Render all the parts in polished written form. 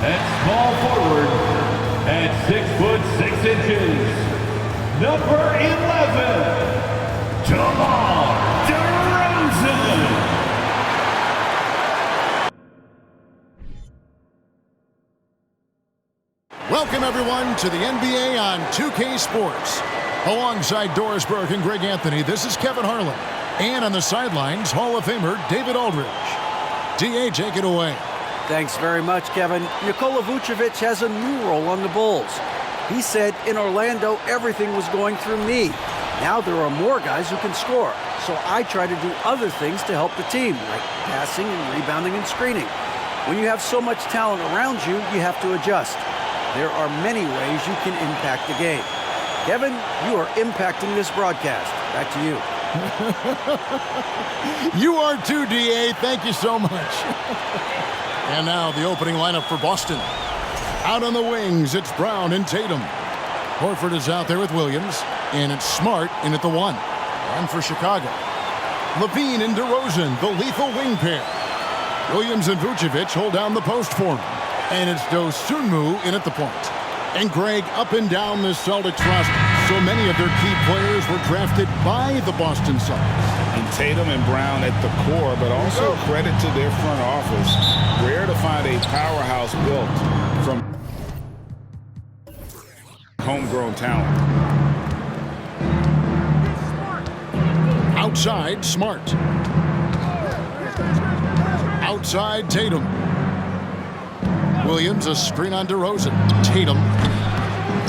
And small forward at 6'6", number 11, DeRozan. Welcome, everyone, to the NBA on 2K Sports. Alongside Doris Burke and Greg Anthony, this is Kevin Harlan. And on the sidelines, Hall of Famer David Aldridge. D.A., take it away. Thanks very much, Kevin. Nikola Vucevic has a new role on the Bulls. He said, in Orlando, everything was going through me. Now there are more guys who can score, so I try to do other things to help the team, like passing and rebounding and screening. When you have so much talent around you, you have to adjust. There are many ways you can impact the game. Kevin, you are impacting this broadcast. Back to you. You are too, D.A. Thank you so much. And now the opening lineup for Boston. Out on the wings, it's Brown and Tatum. Horford is out there with Williams, and it's Smart in at the 1. And for Chicago, Levine and DeRozan, the lethal wing pair. Williams and Vucevic hold down the post for him. And it's Dosunmu in at the point. And Greg, up and down the Celtics roster, so many of their key players were drafted by the Boston Celtics. And Tatum and Brown at the core, but also credit to their front office. Rare to find a powerhouse built from homegrown talent. Outside, Smart. Outside, Tatum. Williams, a screen on DeRozan. Tatum,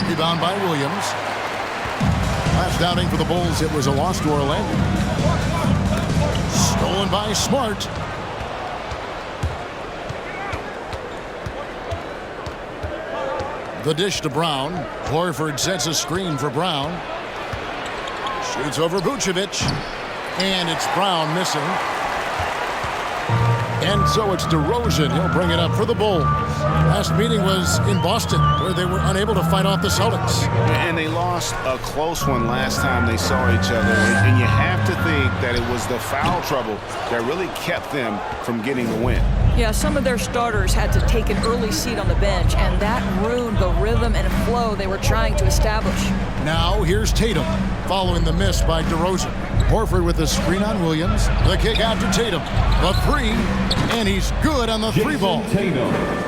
rebound by Williams. Last outing for the Bulls, it was a loss to Orlando. Stolen by Smart. The dish to Brown. Horford sets a screen for Brown. Shoots over Vucevic. And it's Brown missing. And so it's DeRozan. He'll bring it up for the Bulls. Last meeting was in Boston, where they were unable to fight off the Celtics. And they lost a close one last time they saw each other. And you have to think that it was the foul trouble that really kept them from getting the win. Yeah, some of their starters had to take an early seat on the bench, and that ruined the rhythm and flow they were trying to establish. Now here's Tatum, following the miss by DeRozan. Horford with the screen on Williams. The kick out to Tatum. The 3, and he's good on the 3 ball.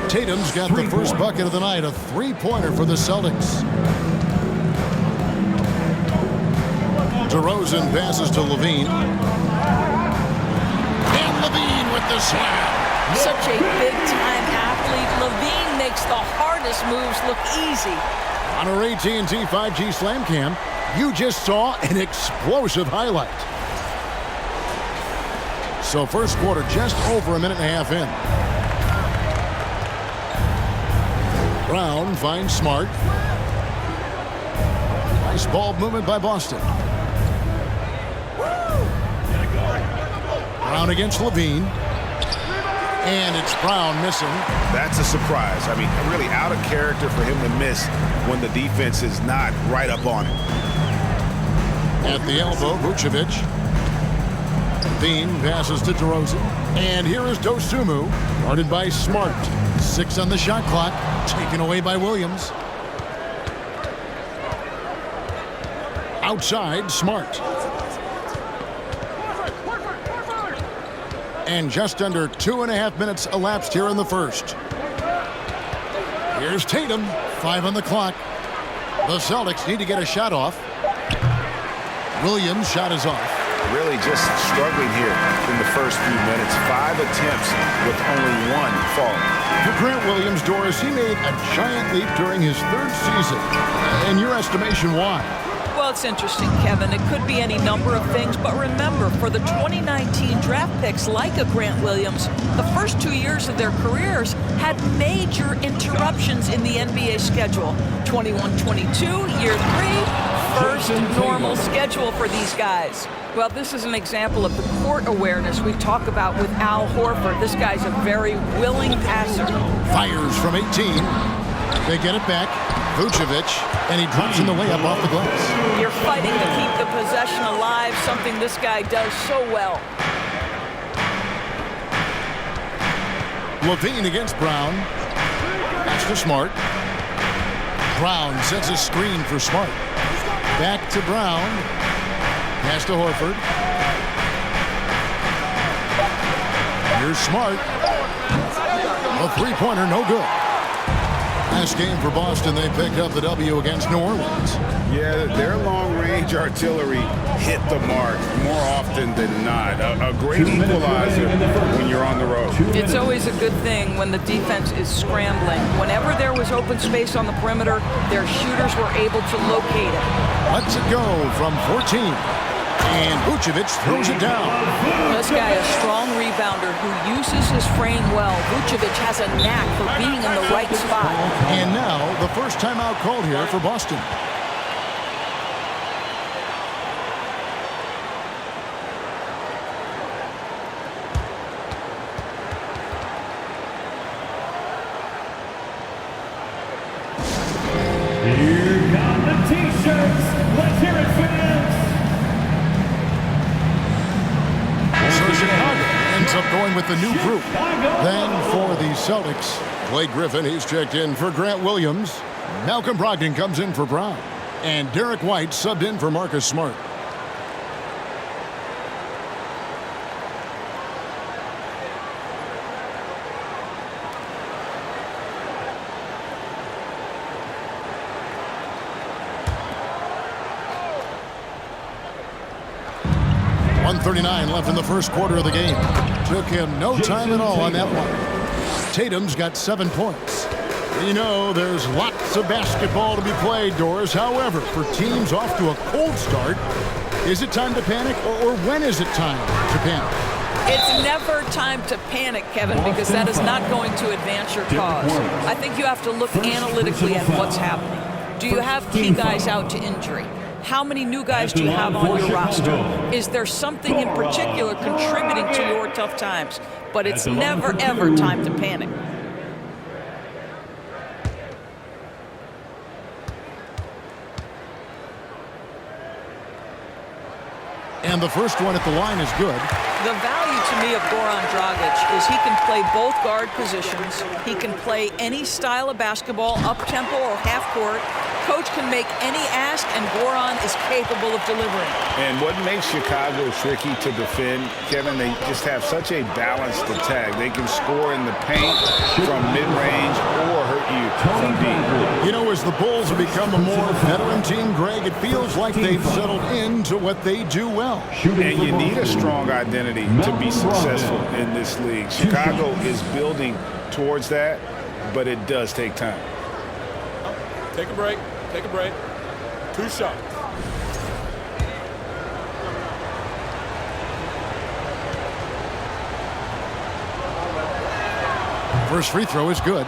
Tatum's got the first bucket of the night, a 3-pointer for the Celtics. DeRozan passes to Levine. And Levine with the slam. Such a big-time athlete. Levine makes the hardest moves look easy. On our AT&T 5G Slam Cam, you just saw an explosive highlight. So first quarter just over a minute and a half in. Brown finds Smart. Nice ball movement by Boston. Brown against Levine. And it's Brown missing. That's a surprise. I mean, really out of character for him to miss when the defense is not right up on him. At the elbow, Vucevic. Dean passes to DeRozan. And here is Dosunmu, guarded by Smart. 6 on the shot clock, taken away by Williams. Outside, Smart. And just under 2.5 minutes elapsed here in the first. Here's Tatum, 5 on the clock. The Celtics need to get a shot off. Williams' shot is off. Really just struggling here in the first few minutes. 5 attempts with only 1 fall. For Grant Williams, Doris, he made a giant leap during his 3rd season. In your estimation, why? Well, it's interesting, Kevin. It could be any number of things, but remember, for the 2019 draft picks like a Grant Williams, the first 2 years of their careers had major interruptions in the NBA schedule. 21-22, year 3, first normal schedule for these guys. Well, this is an example of the court awareness we talk about with Al Horford. This guy's a very willing passer. Fires from 18. They get it back. Vucevic, and he drops in the layup off the glass. You're fighting to keep the possession alive, something this guy does so well. Levine against Brown. Pass to Smart. Brown sets a screen for Smart. Back to Brown. Pass to Horford. Here's Smart. A three-pointer, no good. Last game for Boston, they picked up the W against New Orleans. Yeah, their long-range artillery hit the mark more often than not. A great equalizer when you're on the road. It's always a good thing when the defense is scrambling. Whenever there was open space on the perimeter, their shooters were able to locate it. Lets it go from 14. And Vucevic throws it down. This guy, a strong rebounder who uses his frame well. Vucevic has a knack for being in the right spot. And now the first timeout called here for Boston. Here come the T-shirts. Let's hear it, fans. So Chicago ends up going with the new group. Then for the Celtics, Blake Griffin, he's checked in for Grant Williams. Malcolm Brogdon comes in for Brown. And Derek White subbed in for Marcus Smart. .139 left in the first quarter of the game. Took him no time at all on that one. Tatum's got 7 points. You know, there's lots of basketball to be played, Doris. However, for teams off to a cold start, is it time to panic, or when is it time to panic? It's never time to panic, Kevin, because that is not going to advance your cause. I think you have to look analytically at what's happening. Do you have key guys out to injury? How many new guys do you have on your roster? Is there something in particular contributing to your tough times? But it's never, ever time to panic. And the first one at the line is good. The value to me of Goran Dragic is he can play both guard positions. He can play any style of basketball, up-tempo or half-court. Coach can make any ask, and Goran is capable of delivering. And what makes Chicago tricky to defend, Kevin, they just have such a balanced attack. They can score in the paint from mid-range or hurt you from deep. You know, as the Bulls have become a more veteran team, Greg, it feels like they've settled into what they do well. And you need a strong identity to be successful in this league. Chicago is building towards that, but it does take time. Take a break. Take a break. 2 shots. First free throw is good.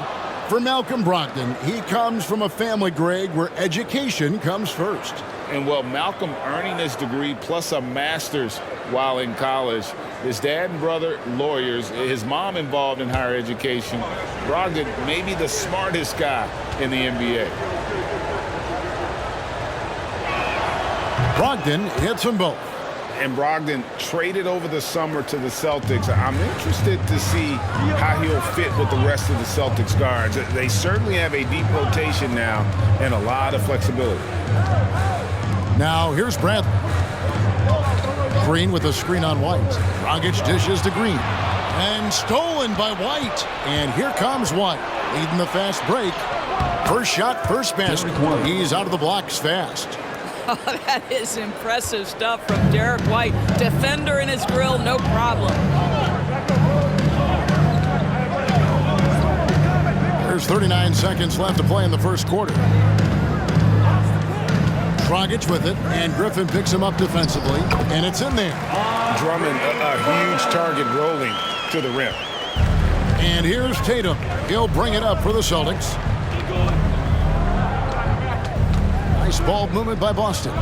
For Malcolm Brogdon, he comes from a family, Greg, where education comes first. And well, Malcolm earning his degree plus a master's while in college. His dad and brother, lawyers. His mom involved in higher education. Brogdon, maybe the smartest guy in the NBA. Brogdon hits them both. And Brogdon traded over the summer to the Celtics. I'm interested to see how he'll fit with the rest of the Celtics guards. They certainly have a deep rotation now and a lot of flexibility. Now here's Bradley. Green with a screen on White. Dragic dishes to Green. And stolen by White. And here comes White, leading the fast break. First shot, first basket. He's out of the blocks fast. Oh, that is impressive stuff from Derek White. Defender in his grill, no problem. There's 39 seconds left to play in the first quarter. Dragic with it, and Griffin picks him up defensively, and it's in there. Drummond, a huge target rolling to the rim. And here's Tatum. He'll bring it up for the Celtics. Nice ball movement by Boston.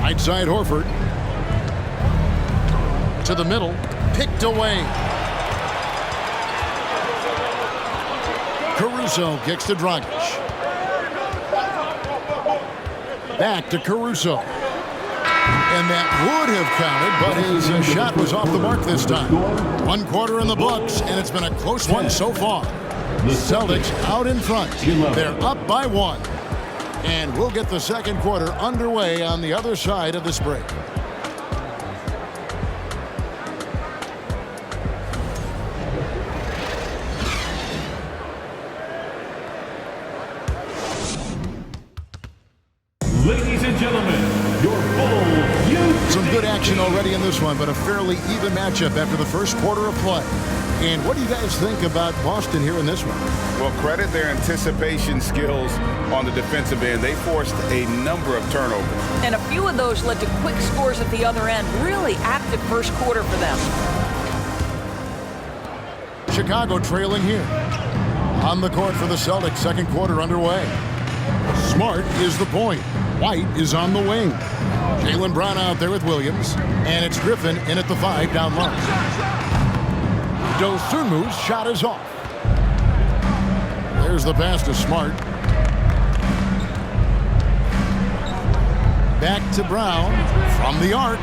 Right side Horford. To the middle. Picked away. Caruso kicks to Dragic. Back to Caruso. And that would have counted, but his shot was off the mark this time. 1 quarter in the books, and it's been a close one so far. The Celtics out in front. They're up by 1. And we'll get the second quarter underway on the other side of this break. Ladies and gentlemen, your Bulls. Some good action already in this one, but a fairly even matchup after the first quarter of play. And what do you guys think about Boston here in this one? Well, credit their anticipation skills on the defensive end. They forced a number of turnovers. And a few of those led to quick scores at the other end. Really active first quarter for them. Chicago trailing here. On the court for the Celtics, second quarter underway. Smart is the point. White is on the wing. Jaylen Brown out there with Williams. And it's Griffin in at the 5 down low. Dosunmu's shot is off. There's the pass to Smart. Back to Brown from the arc.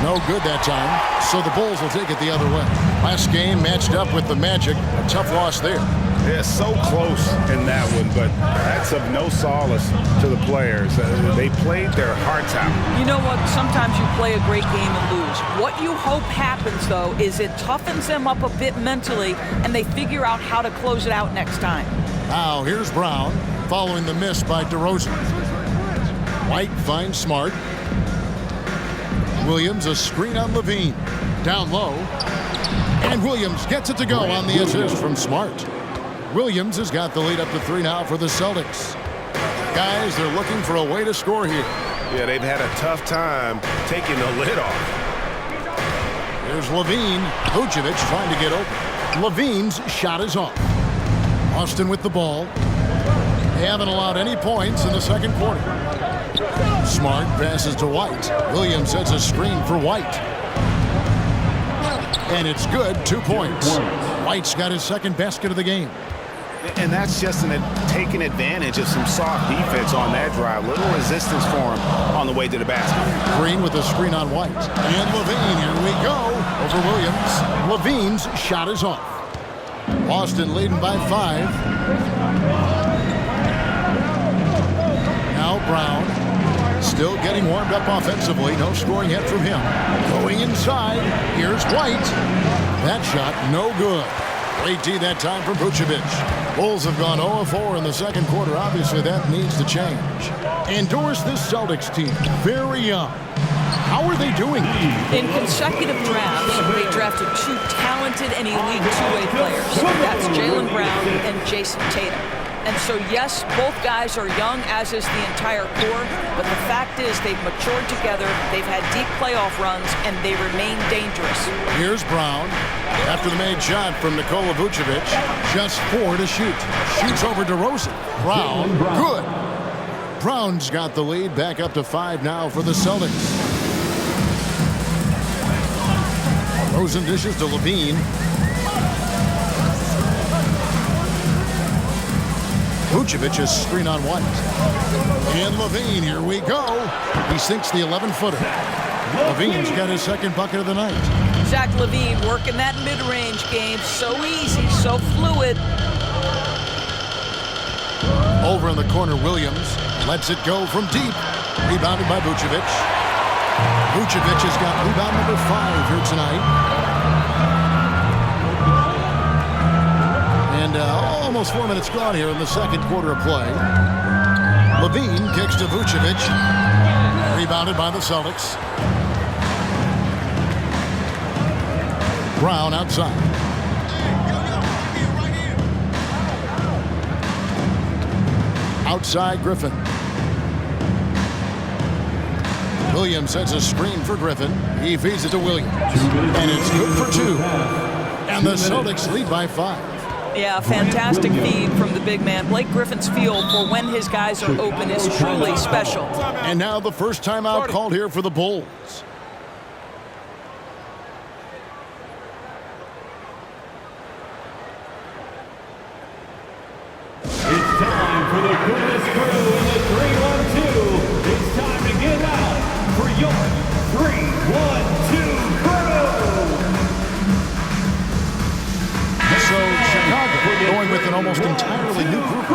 No good that time, so the Bulls will take it the other way. Last game matched up with the Magic. A tough loss there. Yeah, so close in that one, but that's of no solace to the players. They played their hearts out. You know what? Sometimes you play a great game and lose. What you hope happens, though, is it toughens them up a bit mentally, and they figure out how to close it out next time. Now, here's Brown, following the miss by DeRozan. White finds Smart. Williams, a screen on Levine. Down low. And Williams gets it to go on the assist from Smart. Williams has got the lead up to 3 now for the Celtics. Guys, they're looking for a way to score here. Yeah, they've had a tough time taking the lid off. Here's Levine. Vucevic trying to get open. Levine's shot is off. Austin with the ball. They haven't allowed any points in the second quarter. Smart passes to White. Williams sets a screen for White. And it's good, 2 points. White's got his second basket of the game. And that's just taking advantage of some soft defense on that drive. Little resistance for him on the way to the basket. Green with a screen on White. And Levine, here we go, over Williams. Levine's shot is off. Boston leading by 5. Now Brown, still getting warmed up offensively. No scoring yet from him. Going inside, here's White. That shot, no good. Great D that time from Vucevic. Bulls have gone 0-4 in the second quarter. Obviously, that needs to change. Endorse this Celtics team. Very young. How are they doing? In consecutive drafts, they drafted 2 talented and elite two-way players. That's Jaylen Brown and Jason Tatum. And so, yes, both guys are young, as is the entire core, but the fact is they've matured together, they've had deep playoff runs, and they remain dangerous. Here's Brown. After the made shot from Nikola Vucevic, just 4 to shoot. Shoots over DeRozan. Brown, good. Brown's got the lead, back up to 5 now for the Celtics. DeRozan dishes to Levine. Vucevic is screen on White. And Levine, here we go. He sinks the 11-footer. Levine's got his second bucket of the night. Zach LaVine working that mid-range game. So easy, so fluid. Over in the corner, Williams lets it go from deep. Rebounded by Vucevic. Vucevic has got rebound number 5 here tonight. And almost 4 minutes gone here in the second quarter of play. Levine kicks to Vucevic. Rebounded by the Celtics. Brown outside. Outside Griffin. Williams sets a screen for Griffin. He feeds it to Williams. And it's good for 2. And the Celtics lead by 5. Yeah, fantastic feed from the big man. Blake Griffin's feel for when his guys are open is truly special. And now the first timeout called here for the Bulls. It's time for the coolest crew in the 3-1-2. It's time to give out an almost entirely new group.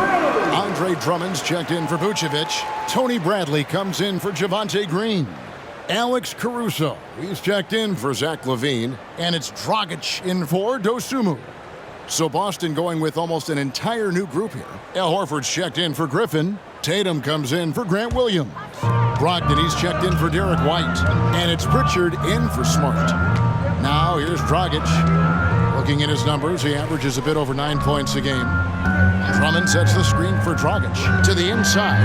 Andre Drummond's checked in for Vucevic. Tony Bradley comes in for Javonte Green. Alex Caruso, he's checked in for Zach LaVine. And it's Dragic in for Dosunmu. So Boston going with almost an entire new group here. Al Horford's checked in for Griffin. Tatum comes in for Grant Williams. Brogdon, he's checked in for Derek White. And it's Pritchard in for Smart. Now here's Dragic. Looking at his numbers, he averages a bit over 9 points a game. Drummond sets the screen for Dragic to the inside.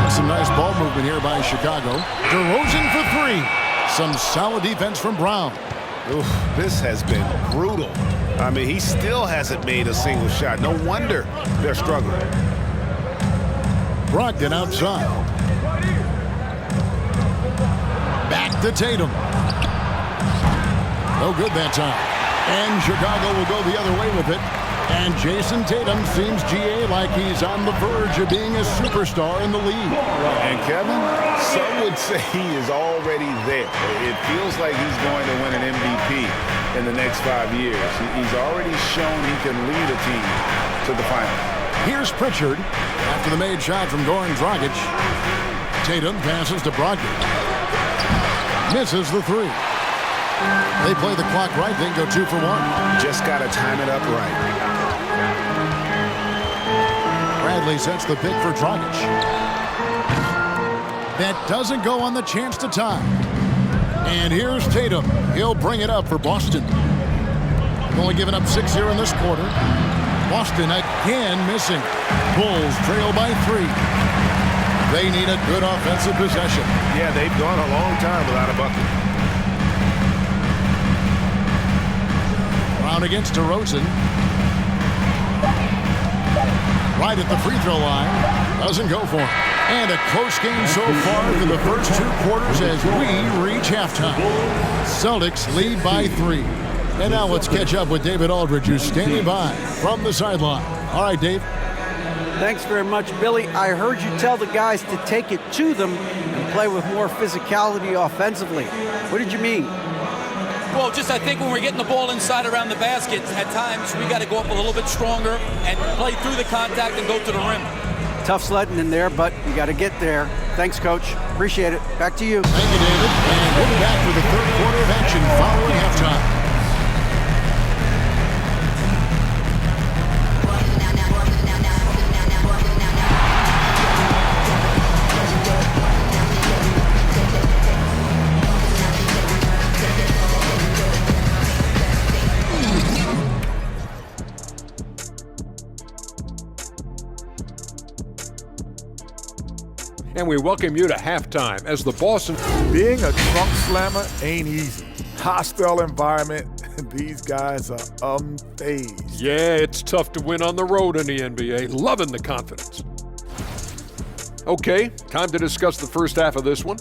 And some nice ball movement here by Chicago. DeRozan for three. Some solid defense from Brown. Oof, this has been brutal. I mean, he still hasn't made a single shot. No wonder they're struggling. Brogdon outside. Back to Tatum. No good that time. And Chicago will go the other way with it. And Jason Tatum seems, GA, like he's on the verge of being a superstar in the league. And Kevin, some would say he is already there. It feels like he's going to win an MVP in the next 5 years. He's already shown he can lead a team to the finals. Here's Pritchard after the made shot from Goran Dragic. Tatum passes to Brogdon. Misses the three. They play the clock right, then go 2 for 1. Just got to time it up right. Bradley sets the pick for Dragic. That doesn't go on the chance to tie. And here's Tatum. He'll bring it up for Boston. Only given up 6 here in this quarter. Boston again missing. Bulls trail by 3. They need a good offensive possession. Yeah, they've gone a long time without a bucket. Brown against DeRozan. Right at the free throw line. Doesn't go for him. And a close game so far for the first 2 quarters as we reach halftime. Celtics lead by 3. And now let's catch up with David Aldridge, who's standing by from the sideline. All right, Dave. Thanks very much, Billy. I heard you tell the guys to take it to them and play with more physicality offensively. What did you mean? Well, just I think when we're getting the ball inside around the basket, at times we got to go up a little bit stronger and play through the contact and go to the rim. Tough sledding in there, but you got to get there. Thanks, Coach. Appreciate it. Back to you. Thank you, David. And we'll be back for the third quarter of action following halftime. And we welcome you to halftime as the Boston. Being a trunk slammer ain't easy. Hostile environment. These guys are unfazed. Yeah, it's tough to win on the road in the NBA. Loving the confidence. Okay, time to discuss the first half of this one.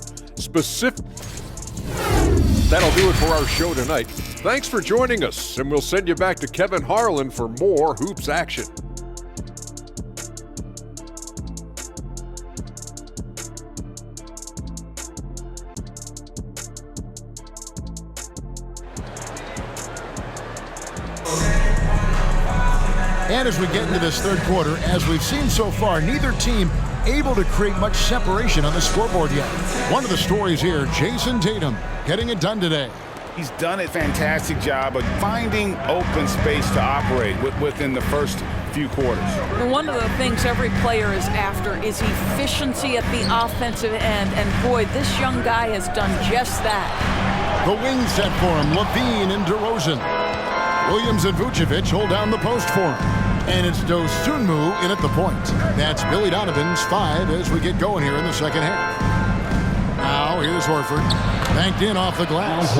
That'll do it for our show tonight. Thanks for joining us, and we'll send you back to Kevin Harlan for more hoops action. And as we get into this third quarter, as we've seen so far, neither team able to create much separation on the scoreboard yet. One of the stories here, Jason Tatum getting it done today. He's done a fantastic job of finding open space to operate within the first few quarters. Well, one of the things every player is after is efficiency at the offensive end, and boy, this young guy has done just that. The wing set for him, LaVine and DeRozan. Williams and Vucevic hold down the post for him. And it's Dosunmu in at the point. That's Billy Donovan's 5 as we get going here in the second half. Now here's Horford. Banked in off the glass.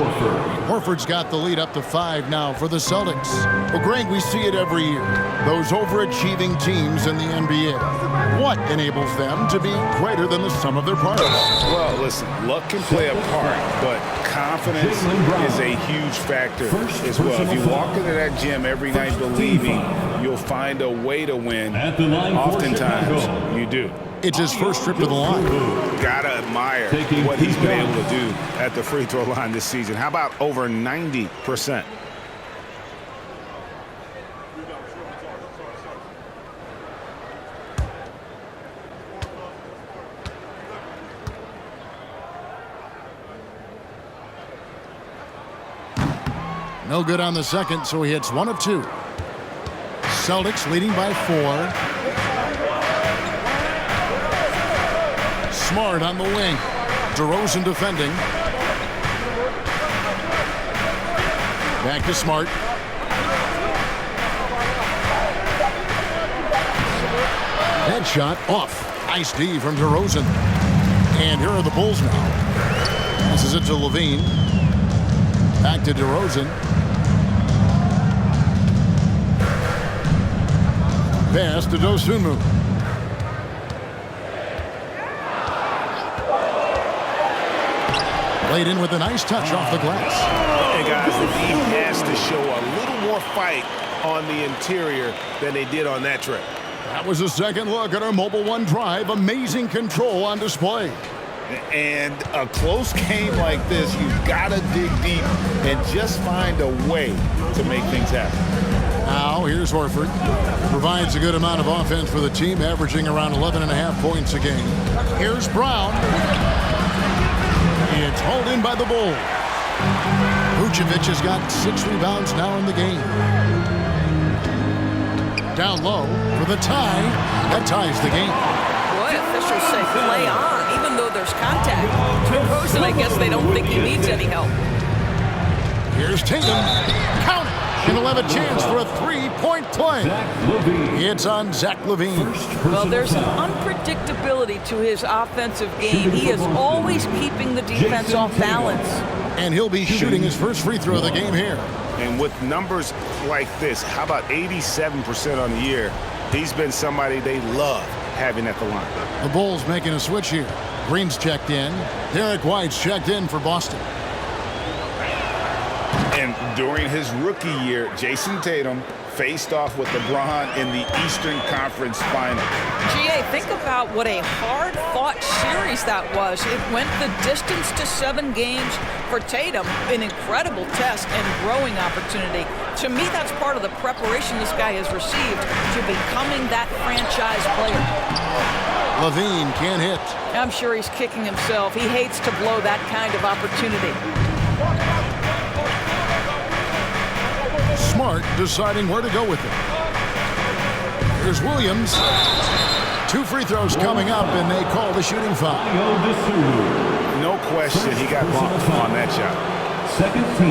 Horford's got the lead up to 5 now for the Celtics. Well, Greg, we see it every year. Those overachieving teams in the NBA. What enables them to be greater than the sum of their parts? Well, listen, luck can play a part, but confidence is a huge factor as well. If you walk into that gym every night believing you'll find a way to win, oftentimes you do. It's his first trip to the line. Gotta admire what he's been able to do at the free throw line this season. How about over 90%? No good on the second, so he hits 1 of 2. Celtics leading by 4. Smart on the wing. DeRozan defending. Back to Smart. Headshot off. Nice D from DeRozan. And here are the Bulls now. This is it to Levine. Back to DeRozan. Pass to Dosunmu. Laid in with a nice touch off the glass. And guys, the team has to show a little more fight on the interior than they did on that trip. That was a second look at our Mobile One drive. Amazing control on display. And a close game like this, you've got to dig deep and just find a way to make things happen. Now, here's Horford. Provides a good amount of offense for the team, averaging around 11.5 points a game. Here's Brown. It's hauled in by the Bulls. Vucevic has got 6 rebounds now in the game. Down low for the tie. That ties the game. Boy, officials say play on, even though there's contact. DeRozan, I guess they don't think he needs any help. Here's Tatum. Count it. And he'll have a chance for a 3-point play. It's on Zach LaVine. Well, there's an unpredictability to his offensive game. He is always keeping the defense off balance. And he'll be shooting his first free throw of the game here. And with numbers like this, how about 87% on the year? He's been somebody they love having at the line. The Bulls making a switch here. Green's checked in. Derek White's checked in for Boston. And during his rookie year, Jason Tatum faced off with LeBron in the Eastern Conference Final. GA, think about what a hard-fought series that was. It went the distance to 7 games for Tatum, an incredible test and growing opportunity. To me, that's part of the preparation this guy has received to becoming that franchise player. LaVine can't hit. I'm sure he's kicking himself. He hates to blow that kind of opportunity. Smart deciding where to go with it. Here's Williams. 2 free throws coming up, and they call the shooting foul. No question he got bumped on that shot.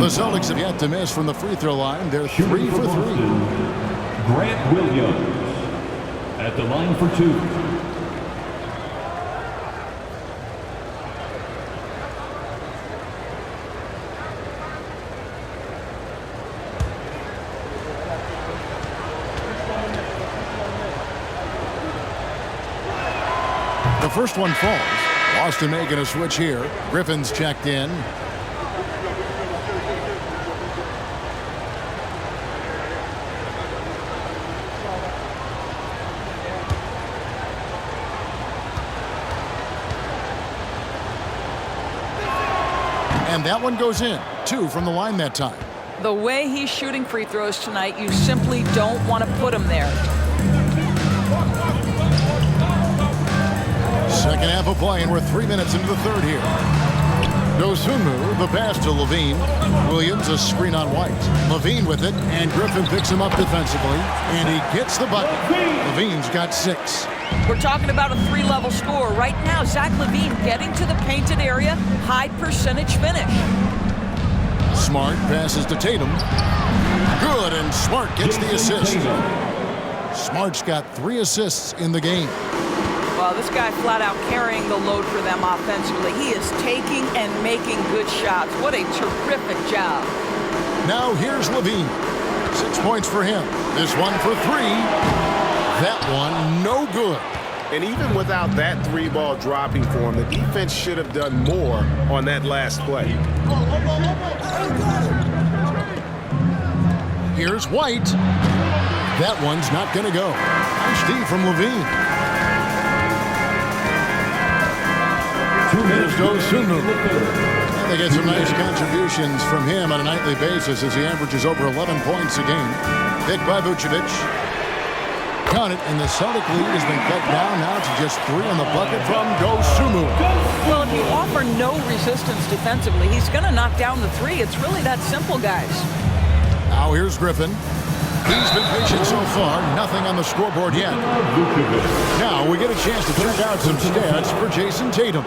The Celtics have yet to miss from the free throw line. They're 3 for 3. Grant Williams at the line for 2. The first one falls. Boston making a switch here. Griffin's checked in. And that one goes in. 2 from the line that time. The way he's shooting free throws tonight, you simply don't want to put him there. Second half of play, and we're 3 minutes into the third here. Dosunmu, the pass to Levine. Williams, a screen on White. Levine with it, and Griffin picks him up defensively, and he gets the bucket. Levine's got 6. We're talking about a 3-level score. Right now, Zach LaVine getting to the painted area, high percentage finish. Smart passes to Tatum. Good, and Smart gets the assist. Smart's got 3 assists in the game. Well, this guy flat out carrying the load for them offensively. He is taking and making good shots. What a terrific job. Now here's Levine. 6 points for him. This one for 3. That one no good. And even without that 3-ball dropping for him, the defense should have done more on that last play. Here's White. That one's not going to go. Nice D from Levine. Here's Dosunmu. And they get some nice contributions from him on a nightly basis as he averages over 11 points a game. Picked by Vucevic. Count it, and the Celtic lead has been cut down now to just 3 on the bucket from Dosunmu. Well, if you offer no resistance defensively, he's going to knock down the 3. It's really that simple, guys. Now here's Griffin. He's been patient so far. Nothing on the scoreboard yet. Now we get a chance to check out some stats for Jason Tatum.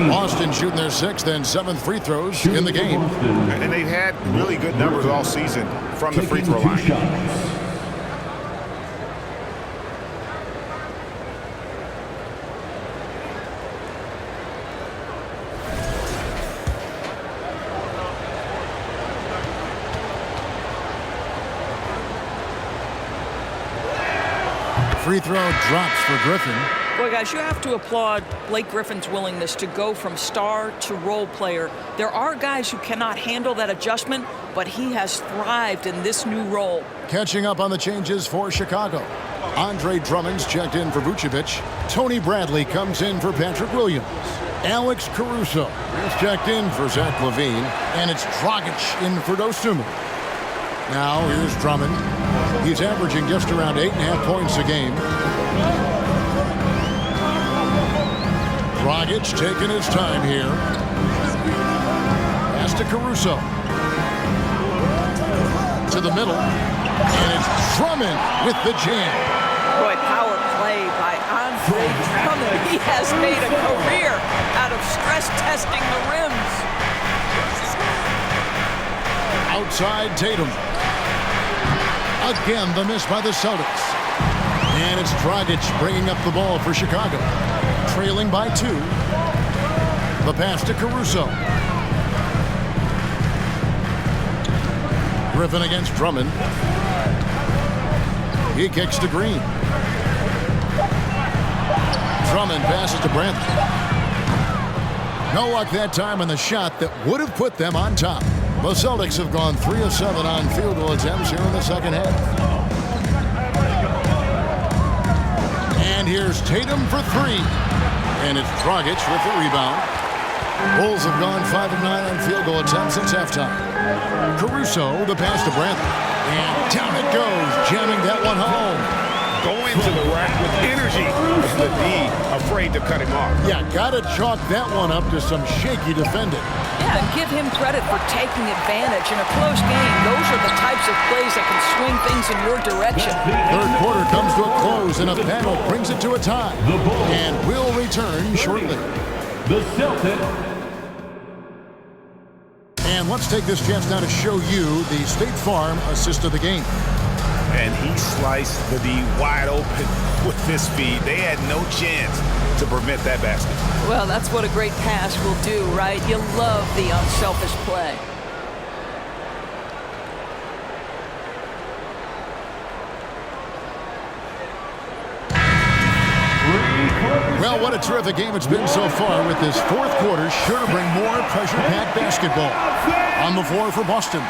Boston shooting their 6th and 7th free throws in the game. And they've had really good numbers all season from the free throw line. Free throw drops for Griffin. Boy, guys, you have to applaud Blake Griffin's willingness to go from star to role player. There are guys who cannot handle that adjustment, but he has thrived in this new role. Catching up on the changes for Chicago. Andre Drummond's checked in for Vucevic. Tony Bradley comes in for Patrick Williams. Alex Caruso is checked in for Zach LaVine. And it's Dragic in for Dosunmu. Now here's Drummond. He's averaging just around 8.5 points a game. Dragic taking his time here. Pass to Caruso. To the middle. And it's Drummond with the jam. Boy, power play by Andre Drummond. He has made a career out of stress testing the rims. Outside Tatum. Again, the miss by the Celtics. And it's Dragic bringing up the ball for Chicago. Trailing by 2. The pass to Caruso. Griffin against Drummond. He kicks to Green. Drummond passes to Brantley. No luck that time on the shot that would have put them on top. The Celtics have gone 3 of 7 on field goal attempts here in the second half. And here's Tatum for 3. And it's Dragic with the rebound. Bulls have gone 5 of 9 on field goal attempts since halftime. Caruso, the pass to Brantley. And down it goes, jamming that one home. Going to the rack with energy with the D afraid to cut him off. Yeah, gotta chalk that one up to some shaky defending. Yeah, and give him credit for taking advantage in a close game. Those are the types of plays that can swing things in your direction. Third quarter comes to a close, and a panel brings it to a tie. And we'll return shortly. The Celtics. And let's take this chance now to show you the State Farm assist of the game. And he sliced the D wide open with this feed. They had no chance to prevent that basket. Well, that's what a great pass will do, right? You love the unselfish play. Well, what a terrific game it's been so far, with this fourth quarter sure to bring more pressure-packed basketball. On the floor for Boston.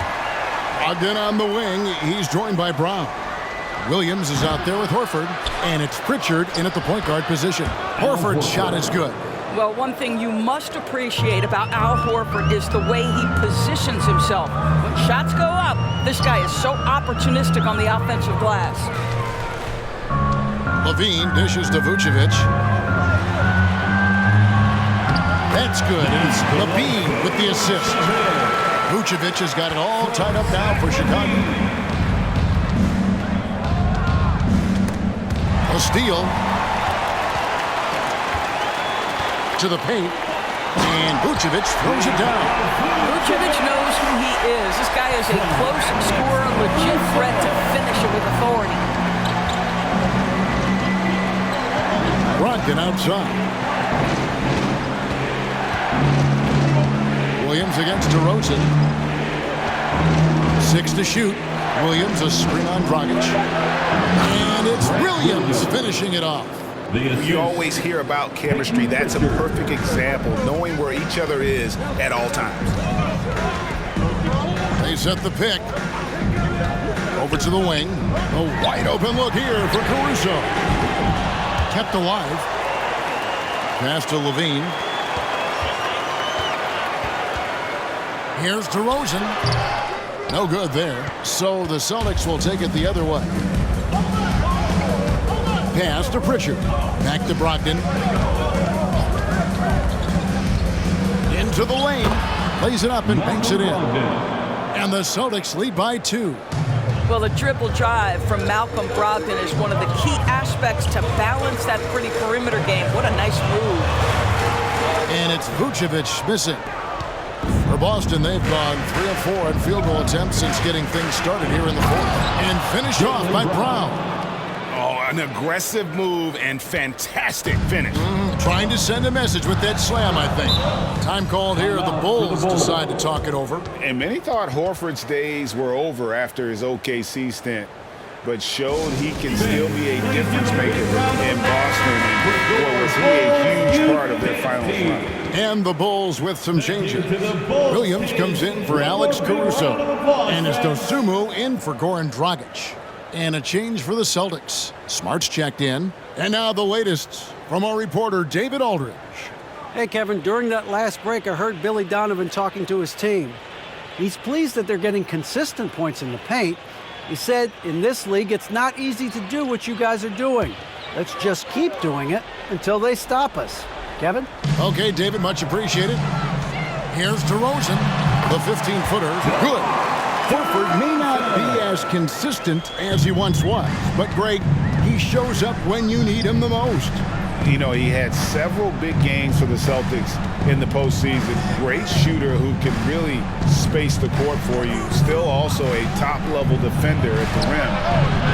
Ogden on the wing. He's joined by Brown. Williams is out there with Horford. And it's Pritchard in at the point guard position. Horford's shot is good. Well, one thing you must appreciate about Al Horford is the way he positions himself. When shots go up, this guy is so opportunistic on the offensive glass. LaVine dishes to Vucevic. That's good. And it's LaVine with the assist. Vucevic has got it all tied up now for Chicago. A steal. To the paint. And Vucevic throws it down. Vucevic knows who he is. This guy is a close scorer, legit threat to finish it with authority. Brogdon outside. Williams against DeRozan. 6 to shoot. Williams a screen on Dragic. And it's Williams finishing it off. You always hear about chemistry. That's a perfect example, knowing where each other is at all times. They set the pick. Over to the wing. A wide open look here for Caruso. Kept alive. Pass to LaVine. Here's DeRozan. No good there. So the Celtics will take it the other way. Pass to Pritchard. Back to Brogdon. Into the lane. Plays it up and banks it in. And the Celtics lead by 2. Well, the dribble drive from Malcolm Brogdon is one of the key aspects to balance that pretty perimeter game. What a nice move. And it's Vucevic missing. For Boston, they've gone 3 of 4 on field goal attempts since getting things started here in the fourth. And finished off by Brown. Oh, an aggressive move and fantastic finish. Trying to send a message with that slam, I think. Time called here. The Bulls decide to talk it over. And many thought Horford's days were over after his OKC stint, but showed he can still be a difference maker in Boston. Boy, was he a huge part of their finals run. And the Bulls with some changes. Williams comes in for Alex Caruso. And it's Dosunmu in for Goran Dragic. And a change for the Celtics. Smart's checked in. And now the latest from our reporter, David Aldridge. Hey, Kevin, during that last break, I heard Billy Donovan talking to his team. He's pleased that they're getting consistent points in the paint. He said, in this league, it's not easy to do what you guys are doing. Let's just keep doing it until they stop us. Kevin? Okay, David, much appreciated. Here's DeRozan, the 15-footer. Good. Horford may not be as consistent as he once was, but Greg, he shows up when you need him the most. You know, he had several big games for the Celtics in the postseason. Great shooter who can really space the court for you. Still also a top-level defender at the rim.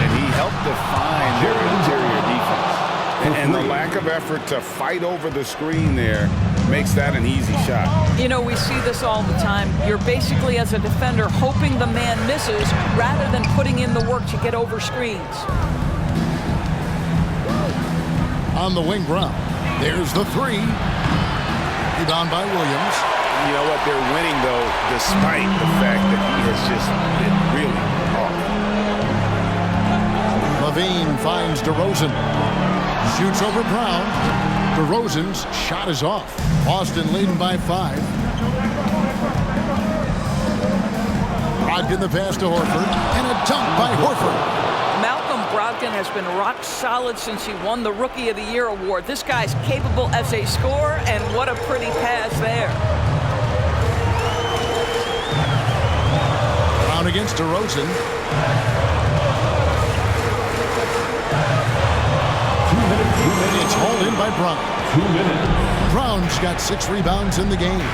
And he helped define their interior defense. And the lack of effort to fight over the screen there makes that an easy shot. You know, we see this all the time. You're basically, as a defender, hoping the man misses rather than putting in the work to get over screens. On the wing, Brown. There's the 3. Rebound by Williams. You know what? They're winning, though, despite the fact that he has just been really off. Levine finds DeRozan. Shoots over Brown. DeRozan's shot is off. Boston leading by 5. Brogdon the pass to Horford. And a dunk by Horford. Malcolm Brogdon has been rock solid since he won the Rookie of the Year award. This guy's capable as a scorer, and what a pretty pass there. Brown against DeRozan. 2 minutes. It's hauled in by Brown. 2 minutes. Brown's got 6 rebounds in the game.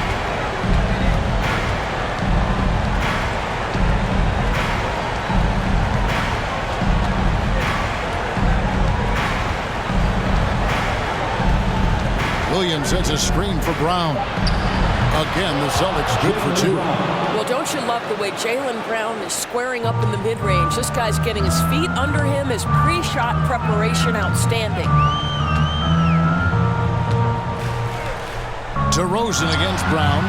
Williams sets a screen for Brown. Again, the Celtics good for 2. Well, don't you love the way Jaylen Brown is squaring up in the mid-range? This guy's getting his feet under him, his pre-shot preparation outstanding. DeRozan against Brown.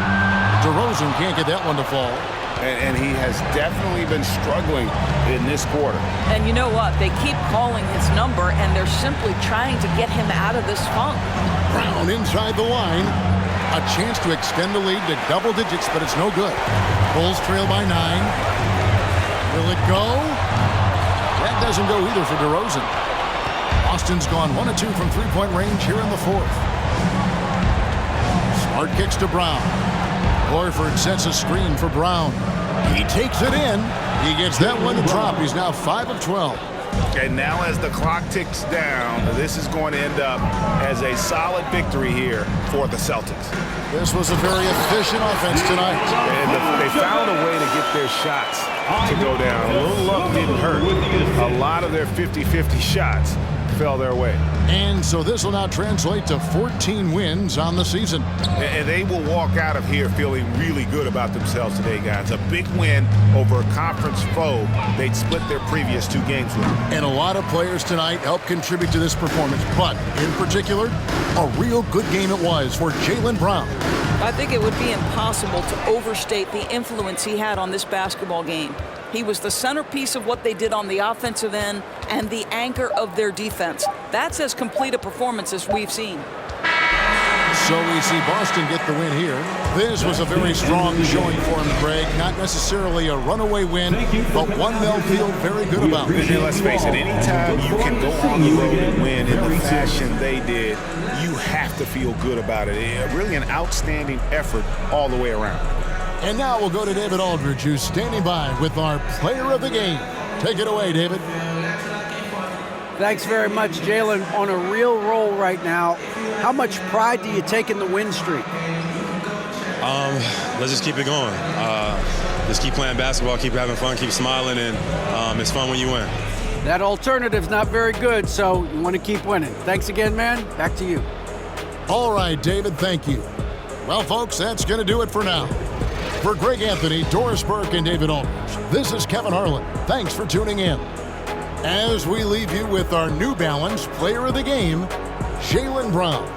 DeRozan can't get that one to fall. And he has definitely been struggling in this quarter. And you know what? They keep calling his number, and they're simply trying to get him out of this funk. Brown inside the line. A chance to extend the lead to double digits, but it's no good. Bulls trail by 9. Will it go? That doesn't go either for DeRozan. Boston's gone 1 of 2 from three-point range here in the fourth. Smart kicks to Brown. Horford sets a screen for Brown. He takes it in. He gets that one to drop. He's now 5 of 12. And now as the clock ticks down, this is going to end up as a solid victory here for the Celtics. This was a very efficient offense tonight. And they found a way to get their shots to go down. A little luck didn't hurt. A lot of their 50-50 shots fell their way. And so this will now translate to 14 wins on the season. And they will walk out of here feeling really good about themselves today, guys. A big win over a conference foe they'd split their previous 2 games with. And a lot of players tonight helped contribute to this performance. But in particular, a real good game it was for Jaylen Brown. I think it would be impossible to overstate the influence he had on this basketball game. He was the centerpiece of what they did on the offensive end and the anchor of their defense. That's as complete a performance as we've seen. So we see Boston get the win here. This was a very strong showing for him, Greg. Not necessarily a runaway win, but one they'll feel very good about. And let's face it, anytime you can go on the road and win in the fashion they did, you have to feel good about it. Really an outstanding effort all the way around. And now we'll go to David Aldridge, who's standing by with our player of the game. Take it away, David. Thanks very much, Jalen. On a real roll right now. How much pride do you take in the win streak? Let's just keep it going. Just keep playing basketball, keep having fun, keep smiling, and it's fun when you win. That alternative's not very good, so you want to keep winning. Thanks again, man. Back to you. All right, David, thank you. Well, folks, that's going to do it for now. For Greg Anthony, Doris Burke, and David Aldridge, this is Kevin Harlan. Thanks for tuning in. As we leave you with our New Balance Player of the Game, Jaylen Brown.